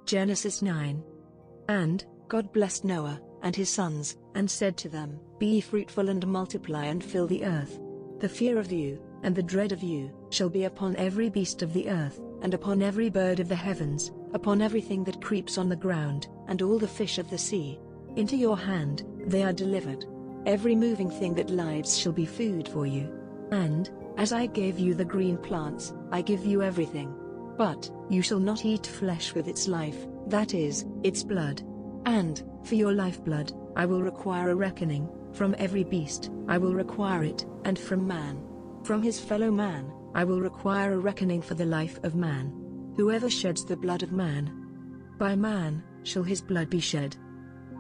Genesis 9. And God blessed Noah and his sons, and said to them, Be ye fruitful and multiply and fill the earth. The fear of you, and the dread of you, shall be upon every beast of the earth, and upon every bird of the heavens, upon everything that creeps on the ground, and all the fish of the sea. Into your hand they are delivered. Every moving thing that lives shall be food for you. And, as I gave you the green plants, I give you everything. But you shall not eat flesh with its life, that is, its blood. And, for your lifeblood, I will require a reckoning. From every beast, I will require it, and from man, from his fellow man, I will require a reckoning for the life of man. Whoever sheds the blood of man, by man shall his blood be shed.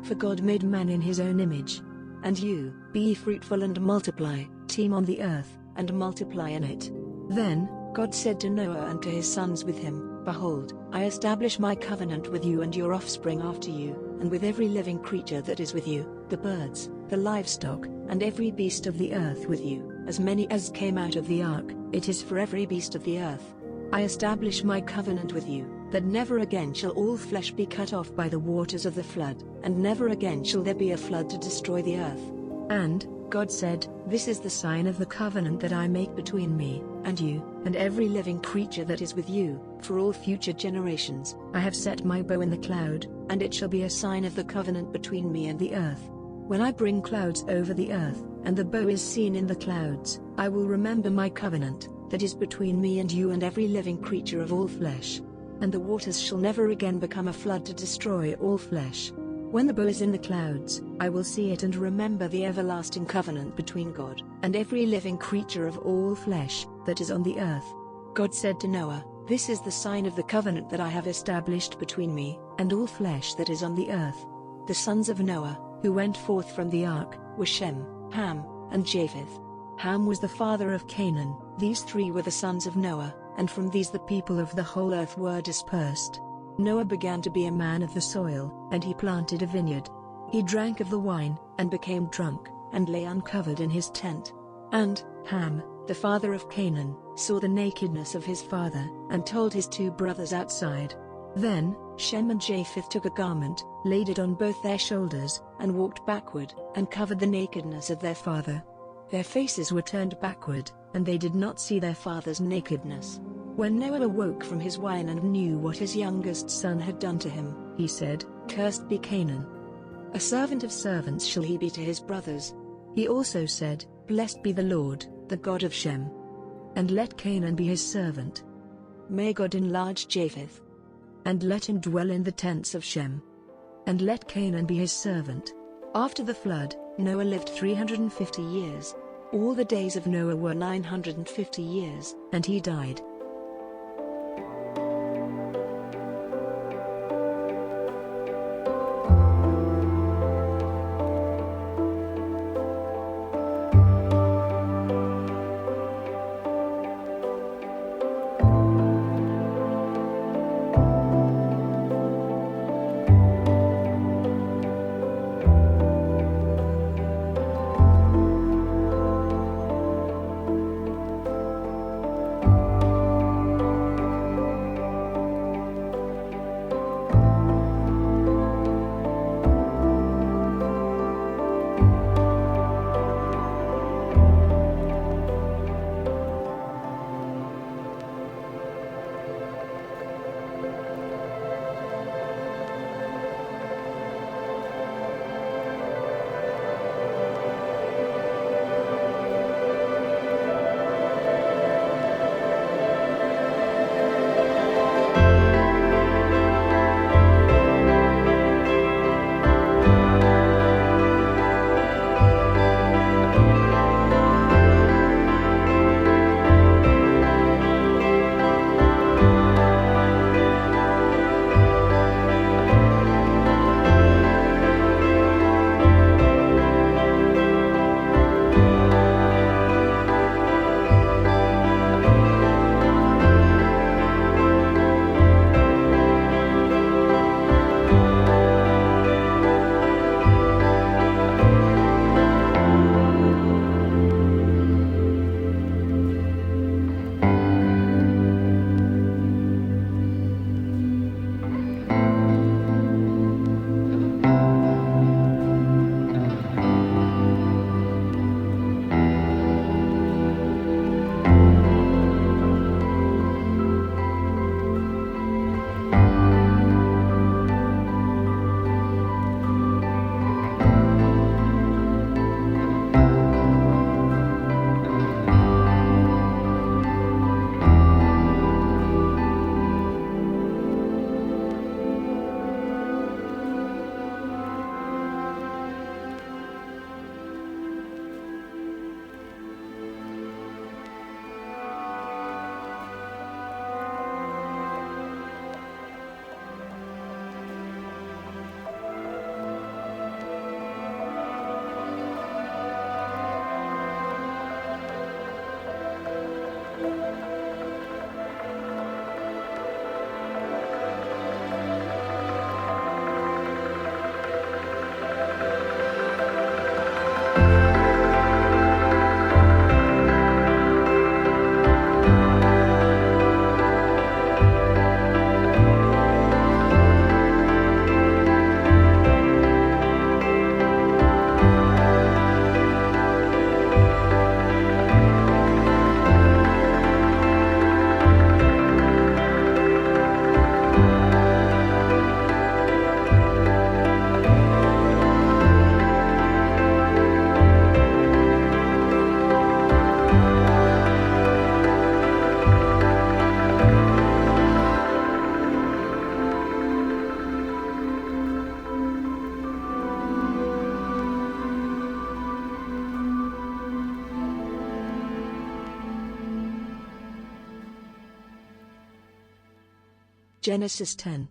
For God made man in his own image. And you, be ye fruitful and multiply, teem on the earth, and multiply in it. Then God said to Noah and to his sons with him, Behold, I establish my covenant with you and your offspring after you, and with every living creature that is with you, the birds, the livestock, and every beast of the earth with you, as many as came out of the ark. It is for every beast of the earth. I establish my covenant with you, that never again shall all flesh be cut off by the waters of the flood, and never again shall there be a flood to destroy the earth. And God said, This is the sign of the covenant that I make between me, and you, and every living creature that is with you, for all future generations. I have set my bow in the cloud, and it shall be a sign of the covenant between me and the earth. When I bring clouds over the earth, and the bow is seen in the clouds, I will remember my covenant, that is between me and you and every living creature of all flesh. And the waters shall never again become a flood to destroy all flesh. When the bow is in the clouds, I will see it and remember the everlasting covenant between God and every living creature of all flesh that is on the earth. God said to Noah, This is the sign of the covenant that I have established between me and all flesh that is on the earth. The sons of Noah, who went forth from the ark, were Shem, Ham, and Japheth. Ham was the father of Canaan. These three were the sons of Noah, and from these the people of the whole earth were dispersed. Noah began to be a man of the soil, and he planted a vineyard. He drank of the wine, and became drunk, and lay uncovered in his tent. And Ham, the father of Canaan, saw the nakedness of his father, and told his two brothers outside. Then Shem and Japheth took a garment, laid it on both their shoulders, and walked backward, and covered the nakedness of their father. Their faces were turned backward, and they did not see their father's nakedness. When Noah awoke from his wine and knew what his youngest son had done to him, he said, Cursed be Canaan. A servant of servants shall he be to his brothers. He also said, Blessed be the Lord, the God of Shem. And let Canaan be his servant. May God enlarge Japheth. And let him dwell in the tents of Shem. And let Canaan be his servant. After the flood, Noah lived 350 years. All the days of Noah were 950 years, and he died. Genesis 10.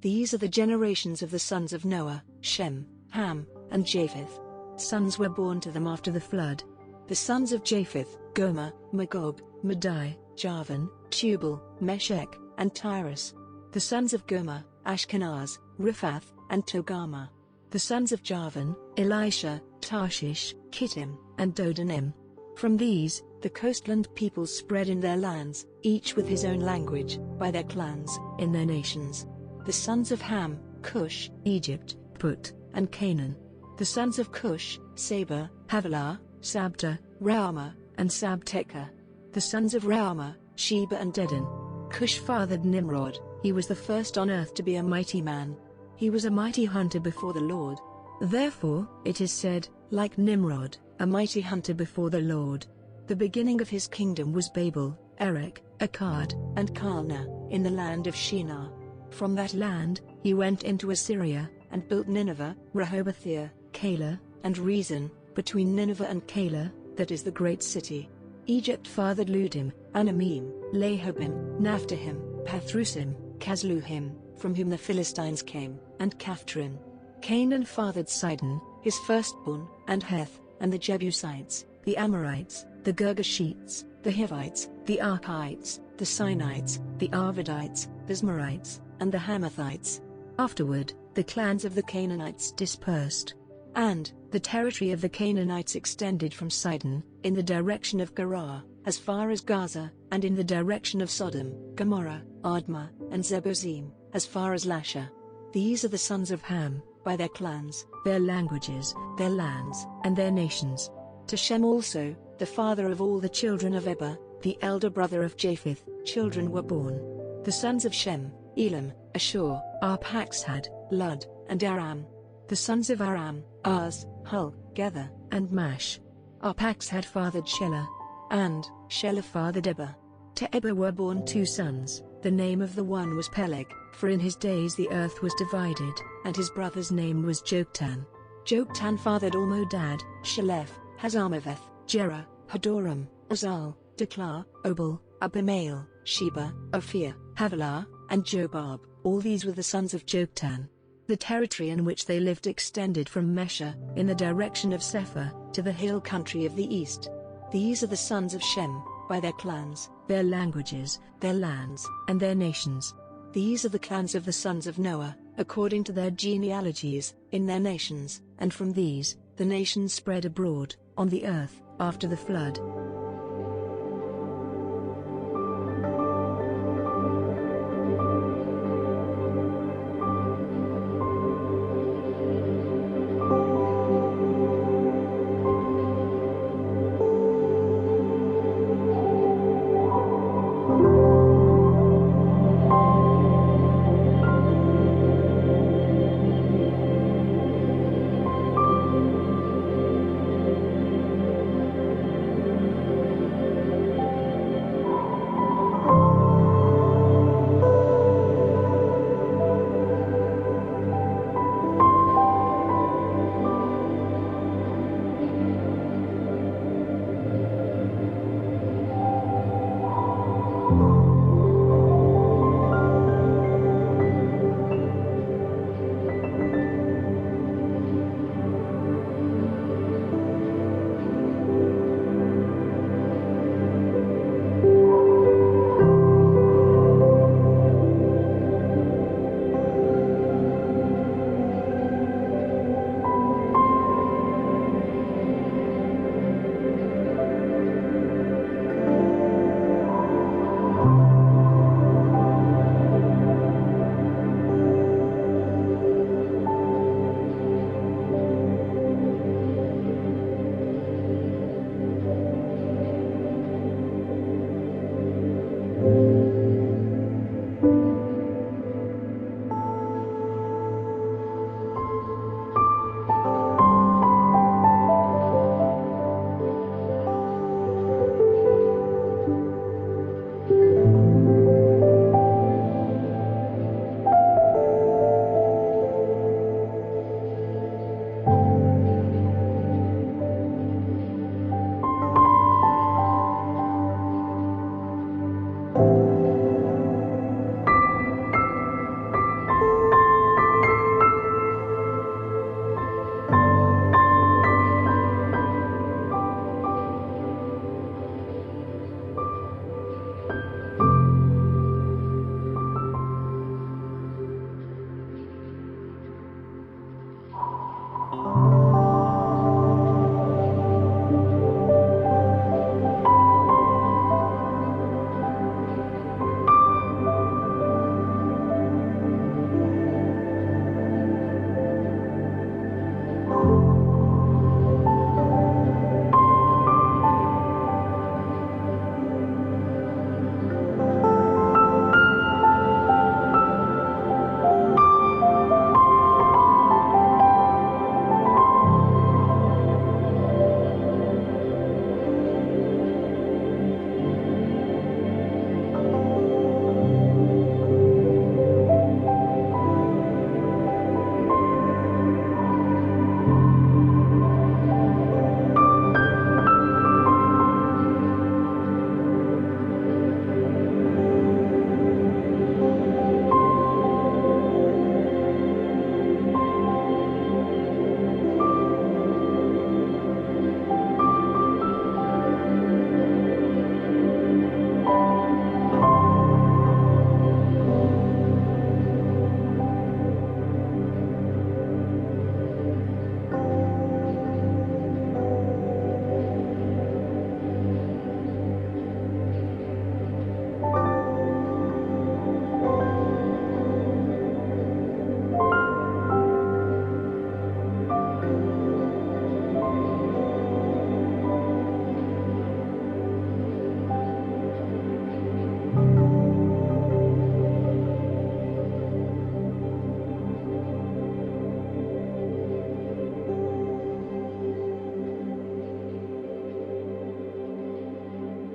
These are the generations of the sons of Noah, Shem, Ham, and Japheth. Sons were born to them after the flood. The sons of Japheth, Gomer, Magog, Madai, Javan, Tubal, Meshech, and Tyrus. The sons of Gomer, Ashkenaz, Riphath, and Togarmah. The sons of Javan, Elisha, Tarshish, Kittim, and Dodanim. From these, the coastland peoples spread in their lands, each with his own language, by their clans, in their nations. The sons of Ham, Cush, Egypt, Put, and Canaan. The sons of Cush, Seba, Havilah, Sabta, Raamah, and Sabteka. The sons of Raamah, Sheba and Dedan. Cush fathered Nimrod. He was the first on earth to be a mighty man. He was a mighty hunter before the Lord. Therefore, it is said, like Nimrod, a mighty hunter before the Lord. The beginning of his kingdom was Babel, Erech, Akkad, and Calneh, in the land of Shinar. From that land, he went into Assyria, and built Nineveh, Rehoboth-ir, Calah, and Rezin, between Nineveh and Calah, that is the great city. Egypt fathered Ludim, Anamim, Lahobim, Naphtuhim, Pathrusim, Casluhim, from whom the Philistines came, and Caphtorim. Canaan fathered Sidon, his firstborn, and Heth, and the Jebusites, the Amorites, the Girgashites, the Hivites, the Archites, the Sinites, the Arvadites, the Zmarites, and the Hamathites. Afterward, the clans of the Canaanites dispersed. And the territory of the Canaanites extended from Sidon, in the direction of Gerar, as far as Gaza, and in the direction of Sodom, Gomorrah, Admah, and Zeboim, as far as Lasha. These are the sons of Ham, by their clans, their languages, their lands, and their nations. To Shem also, the father of all the children of Eber, the elder brother of Japheth, children were born. The sons of Shem, Elam, Ashur, Arphaxad, Lud, and Aram. The sons of Aram, Uz, Hul, Gether, and Mash. Arphaxad fathered Shelah, and Shelah fathered Eber. To Eber were born two sons. The name of the one was Peleg, for in his days the earth was divided, and his brother's name was Joktan. Joktan fathered Almodad, Shalef, Hazarmaveth, Jerah, Hadoram, Uzal, Deklah, Obal, Abimael, Sheba, Ophir, Havilah, and Jobab. All these were the sons of Joktan. The territory in which they lived extended from Mesha, in the direction of Sephar, to the hill country of the east. These are the sons of Shem, by their clans, their languages, their lands, and their nations. These are the clans of the sons of Noah, according to their genealogies, in their nations, and from these, the nations spread abroad, on the earth, after the flood.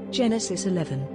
Genesis 11.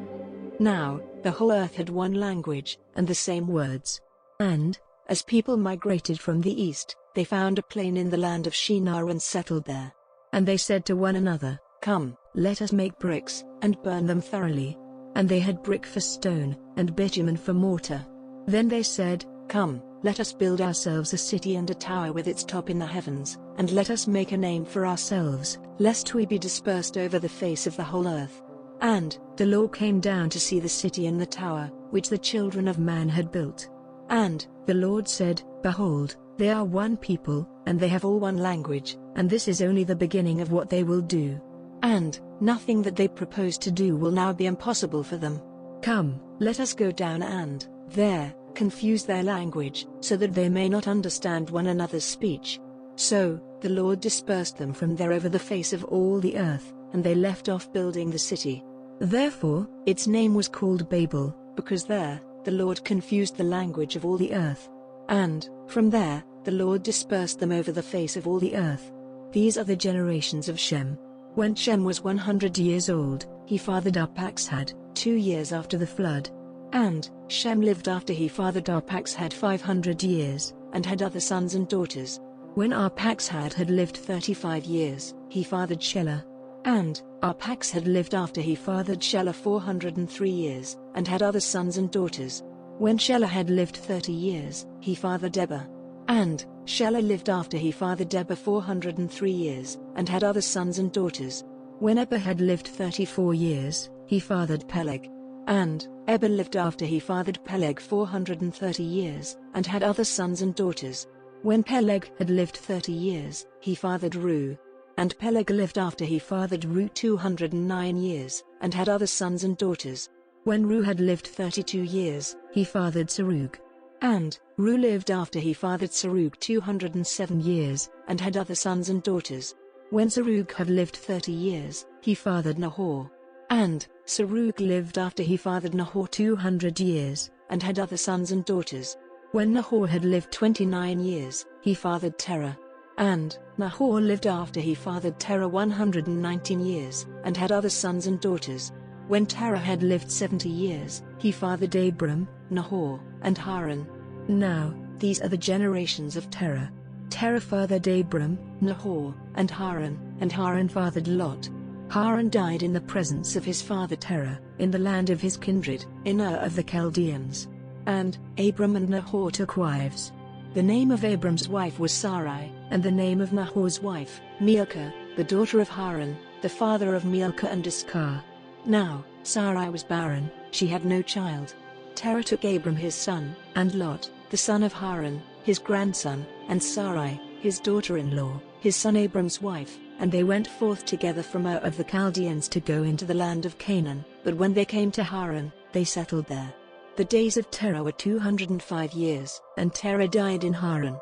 Now, the whole earth had one language, and the same words. And, as people migrated from the east, they found a plain in the land of Shinar and settled there. And they said to one another, "Come, let us make bricks, and burn them thoroughly." And they had brick for stone, and bitumen for mortar. Then they said, "Come, let us build ourselves a city and a tower with its top in the heavens, and let us make a name for ourselves, lest we be dispersed over the face of the whole earth." And the Lord came down to see the city and the tower, which the children of man had built. And the Lord said, "Behold, they are one people, and they have all one language, and this is only the beginning of what they will do. And nothing that they propose to do will now be impossible for them. Come, let us go down and there confuse their language, so that they may not understand one another's speech." So the Lord dispersed them from there over the face of all the earth, and they left off building the city. Therefore its name was called Babel, because there the Lord confused the language of all the earth. And from there the Lord dispersed them over the face of all the earth. These are the generations of Shem. When Shem was 100 years old, he fathered Arphaxad, 2 years after the flood. And Shem lived after he fathered Arphaxad 500 years, and had other sons and daughters. When Arphaxad had lived 35 years, he fathered Shelah. And Arphaxad lived after he fathered Shelah 403 years, and had other sons and daughters. When Shelah had lived 30 years, he fathered Deborah. And Shelah lived after he fathered Deborah 403 years, and had other sons and daughters. When Eber had lived 34 years, he fathered Peleg. And Eber lived after he fathered Peleg 430 years, and had other sons and daughters. When Peleg had lived 30 years, he fathered Reu. And Peleg lived after he fathered Reu 209 years, and had other sons and daughters. When Reu had lived 32 years, he fathered Serug. And Reu lived after he fathered Serug 207 years, and had other sons and daughters. When Serug had lived 30 years, he fathered Nahor. And Serug lived after he fathered Nahor 200 years, and had other sons and daughters. When Nahor had lived 29 years, he fathered Terah. And Nahor lived after he fathered Terah 119 years, and had other sons and daughters. When Terah had lived 70 years, he fathered Abram, Nahor, and Haran. Now, these are the generations of Terah. Terah fathered Abram, Nahor, and Haran fathered Lot. Haran died in the presence of his father Terah, in the land of his kindred, in Ur of the Chaldeans. And Abram and Nahor took wives. The name of Abram's wife was Sarai, and the name of Nahor's wife, Milcah, the daughter of Haran, the father of Milcah and Iscah. Now, Sarai was barren, she had no child. Terah took Abram his son, and Lot, the son of Haran, his grandson, and Sarai, his daughter-in-law, his son Abram's wife, and they went forth together from Ur of the Chaldeans to go into the land of Canaan. But when they came to Haran, they settled there. The days of Terah were 205 years, and Terah died in Haran.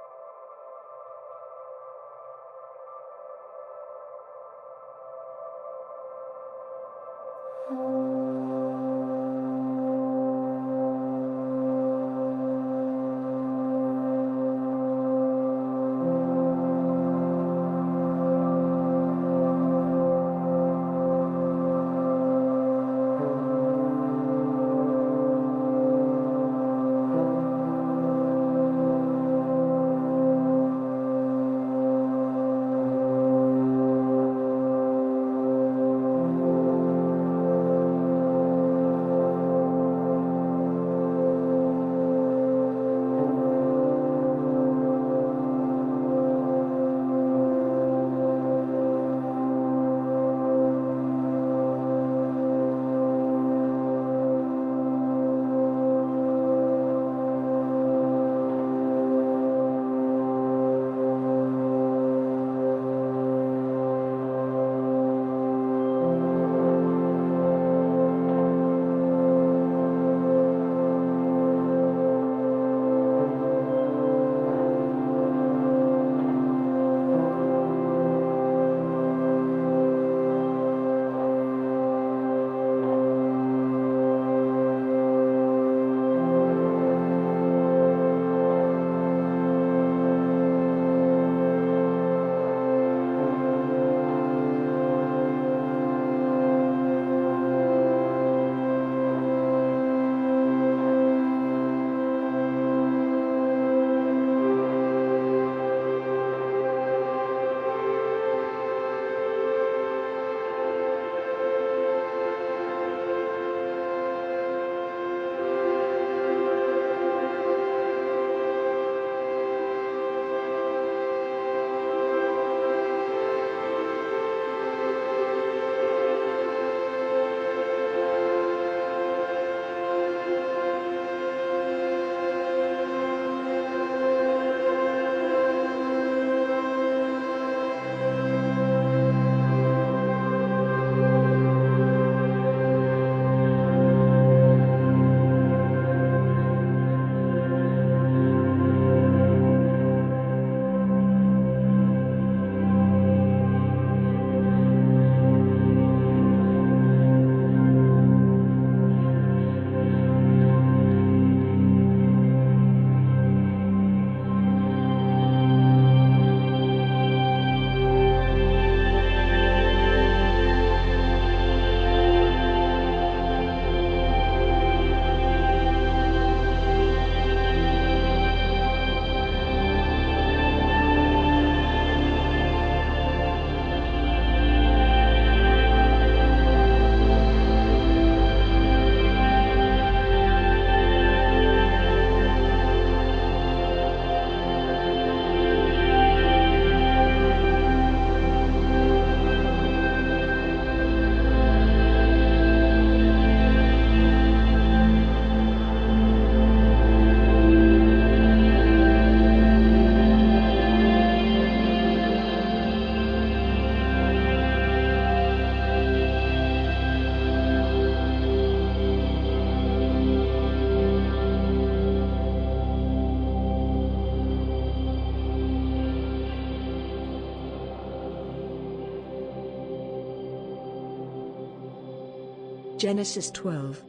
Genesis 12.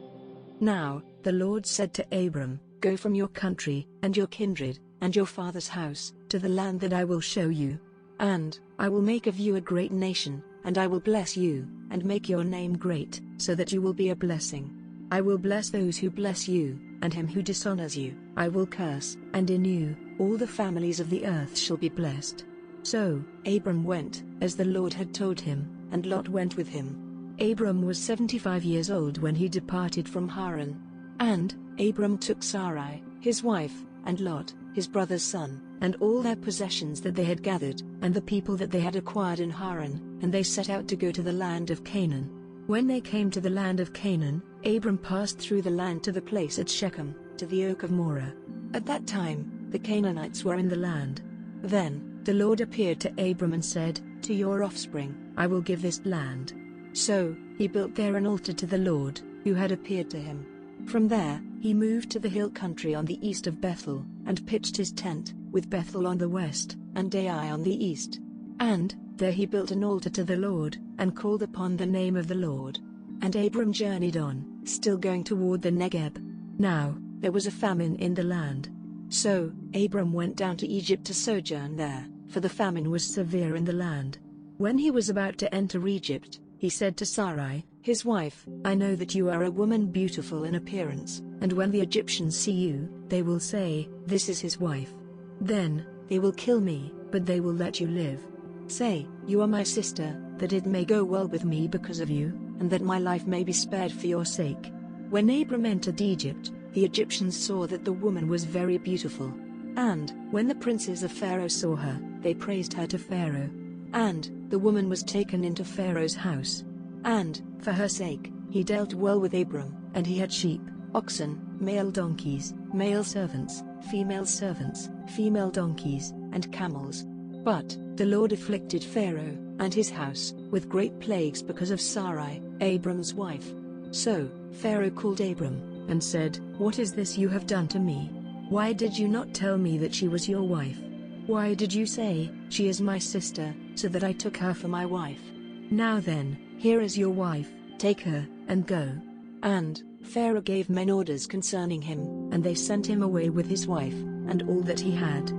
Now, the Lord said to Abram, "Go from your country, and your kindred, and your father's house, to the land that I will show you. And I will make of you a great nation, and I will bless you, and make your name great, so that you will be a blessing. I will bless those who bless you, and him who dishonors you, I will curse, and in you, all the families of the earth shall be blessed." So Abram went, as the Lord had told him, and Lot went with him. Abram was 75 years old when he departed from Haran. And Abram took Sarai, his wife, and Lot, his brother's son, and all their possessions that they had gathered, and the people that they had acquired in Haran, and they set out to go to the land of Canaan. When they came to the land of Canaan, Abram passed through the land to the place at Shechem, to the oak of Moreh. At that time, the Canaanites were in the land. Then the Lord appeared to Abram and said, "To your offspring I will give this land." So he built there an altar to the Lord, who had appeared to him. From there, he moved to the hill country on the east of Bethel, and pitched his tent, with Bethel on the west, and Ai on the east. And there he built an altar to the Lord, and called upon the name of the Lord. And Abram journeyed on, still going toward the Negeb. Now there was a famine in the land. So Abram went down to Egypt to sojourn there, for the famine was severe in the land. When he was about to enter Egypt, he said to Sarai, his wife, "I know that you are a woman beautiful in appearance, and when the Egyptians see you, they will say, 'This is his wife.' Then they will kill me, but they will let you live. Say, 'You are my sister,' that it may go well with me because of you, and that my life may be spared for your sake." When Abram entered Egypt, the Egyptians saw that the woman was very beautiful. And when the princes of Pharaoh saw her, they praised her to Pharaoh. And the woman was taken into Pharaoh's house. And for her sake, he dealt well with Abram, and he had sheep, oxen, male donkeys, male servants, female donkeys, and camels. But the Lord afflicted Pharaoh and his house with great plagues because of Sarai, Abram's wife. So Pharaoh called Abram and said, "What is this you have done to me? Why did you not tell me that she was your wife? Why did you say, 'She is my sister,' so that I took her for my wife? Now then, here is your wife, take her, and go." And Pharaoh gave men orders concerning him, and they sent him away with his wife, and all that he had.